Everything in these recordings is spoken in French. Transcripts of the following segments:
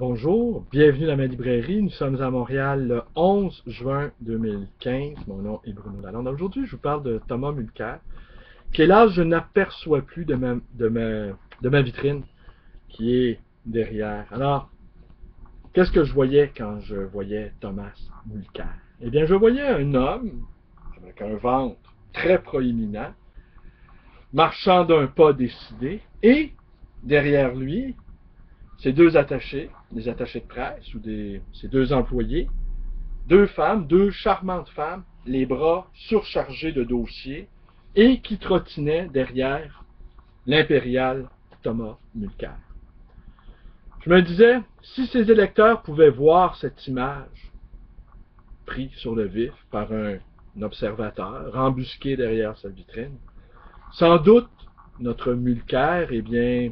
Bonjour, bienvenue dans ma librairie. Nous sommes à Montréal le 11 juin 2015. Mon nom est Bruno Lalonde. Aujourd'hui, je vous parle de Thomas Mulcair, qui est là, je n'aperçois plus de ma vitrine qui est derrière. Alors, qu'est-ce que je voyais quand je voyais Thomas Mulcair? Eh bien, je voyais un homme avec un ventre très proéminent, marchant d'un pas décidé, et derrière lui, ses deux attachés, des attachés de presse ou ses deux employés, deux femmes, deux charmantes femmes, les bras surchargés de dossiers et qui trottinaient derrière l'impérial Thomas Mulcair. Je me disais, si ces électeurs pouvaient voir cette image prise sur le vif par un observateur, embusqué derrière sa vitrine, sans doute notre Mulcair, eh bien,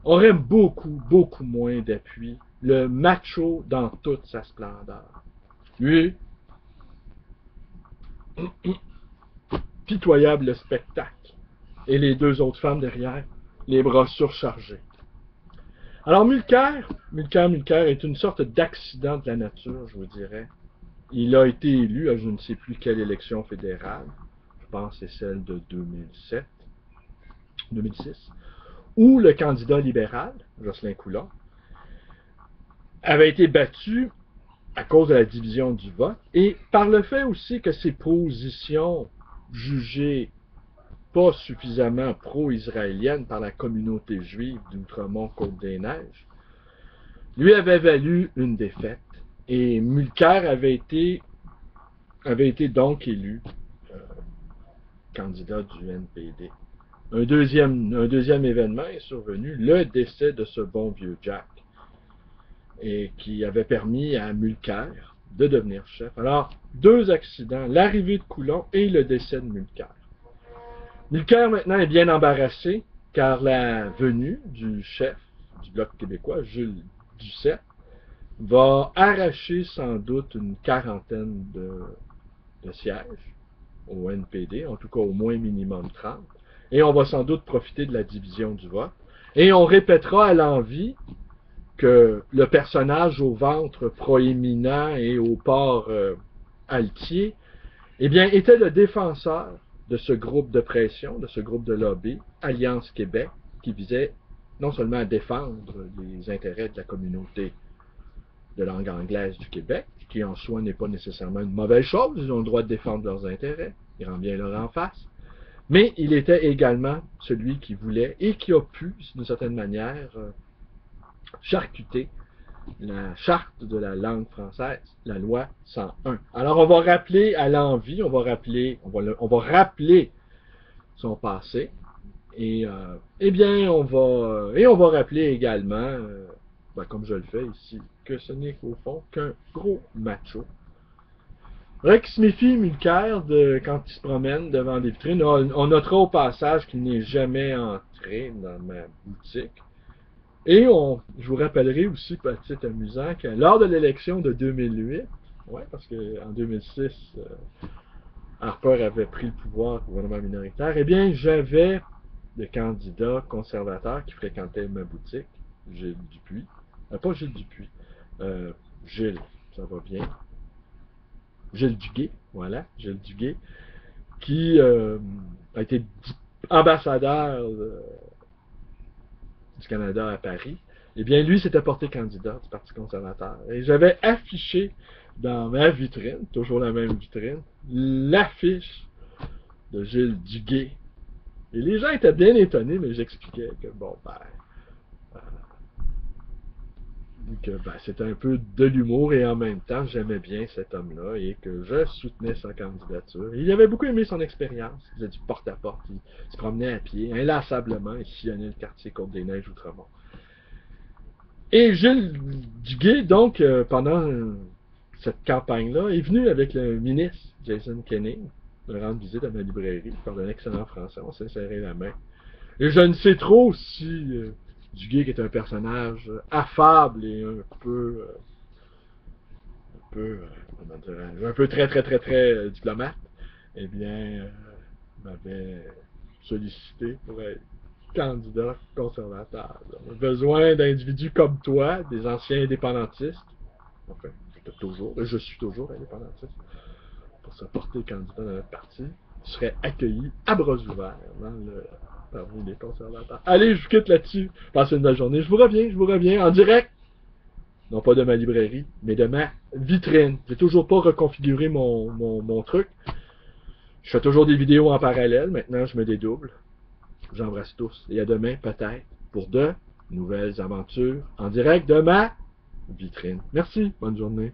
aurait beaucoup moins d'appui. Le macho dans toute sa splendeur. Lui, pitoyable spectacle. Et les deux autres femmes derrière, les bras surchargés. Alors Mulcair est une sorte d'accident de la nature, je vous dirais. Il a été élu à je ne sais plus quelle élection fédérale. Je pense que c'est celle de 2006. Où le candidat libéral, Jocelyn Coulon, avait été battu à cause de la division du vote et par le fait aussi que ses positions jugées pas suffisamment pro-israéliennes par la communauté juive d'Outremont-Côte-des-Neiges, lui avait valu une défaite. Et Mulcair avait été donc élu candidat du NPD. Un deuxième événement est survenu, le décès de ce bon vieux Jack, et qui avait permis à Mulcair de devenir chef. Alors, deux accidents, l'arrivée de Coulon et le décès de Mulcair. Mulcair maintenant est bien embarrassé, car la venue du chef du Bloc québécois, Jules Duceppe, va arracher sans doute une quarantaine de sièges au NPD, en tout cas au moins minimum 30, et on va sans doute profiter de la division du vote, et on répétera à l'envi que le personnage au ventre proéminent et au port altier, eh bien, était le défenseur de ce groupe de pression, de ce groupe de lobby, Alliance Québec, qui visait non seulement à défendre les intérêts de la communauté de langue anglaise du Québec, qui en soi n'est pas nécessairement une mauvaise chose, ils ont le droit de défendre leurs intérêts, il rend bien leur en face, mais il était également celui qui voulait et qui a pu, d'une certaine manière, charcuter la charte de la langue française, la loi 101. Alors on va rappeler à l'envi, on va rappeler son passé, et eh bien on va rappeler également, comme je le fais ici, que ce n'est qu'au fond qu'un gros macho. Rex méfie Mulcair quand il se promène devant des vitrines. On notera au passage qu'il n'est jamais entré dans ma boutique. Et je vous rappellerai aussi, petit amusant, que lors de l'élection de 2008, ouais, parce qu'en 2006, Harper avait pris le pouvoir au gouvernement minoritaire, eh bien, j'avais des candidats conservateurs qui fréquentaient ma boutique, Gilles Dupuis, pas Gilles Dupuis, Gilles, ça va bien, Gilles Duguay, voilà, Gilles Duguay, qui a été ambassadeur du Canada à Paris, eh bien, lui s'était porté candidat du Parti conservateur. Et j'avais affiché dans ma vitrine, toujours la même vitrine, l'affiche de Gilles Duguay. Et les gens étaient bien étonnés, mais j'expliquais que, c'était un peu de l'humour et en même temps, j'aimais bien cet homme-là et que je soutenais sa candidature. Il avait beaucoup aimé son expérience. Il faisait du porte-à-porte. Il se promenait à pied, inlassablement, il sillonnait le quartier Côte-des-Neiges, Outremont. Et Gilles Duguay, donc, pendant cette campagne-là, est venu avec le ministre Jason Kenney, me rendre visite à ma librairie. Il parle d'un excellent français, on s'est serré la main. Et je ne sais trop si Duguay, qui est un personnage affable et un peu très diplomate, eh bien, m'avait sollicité pour être candidat conservateur. On a besoin d'individus comme toi, des anciens indépendantistes. Enfin, je suis toujours indépendantiste. Pour se porter candidat dans notre parti, je serais accueilli à bras ouverts parmi les conservateurs. Allez, je vous quitte là-dessus. Passez une belle journée. Je vous reviens en direct. Non pas de ma librairie, mais de ma vitrine. J'ai toujours pas reconfiguré mon truc. Je fais toujours des vidéos en parallèle. Maintenant, je me dédouble. J'embrasse tous. Et à demain, peut-être, pour de nouvelles aventures en direct de ma vitrine. Merci. Bonne journée.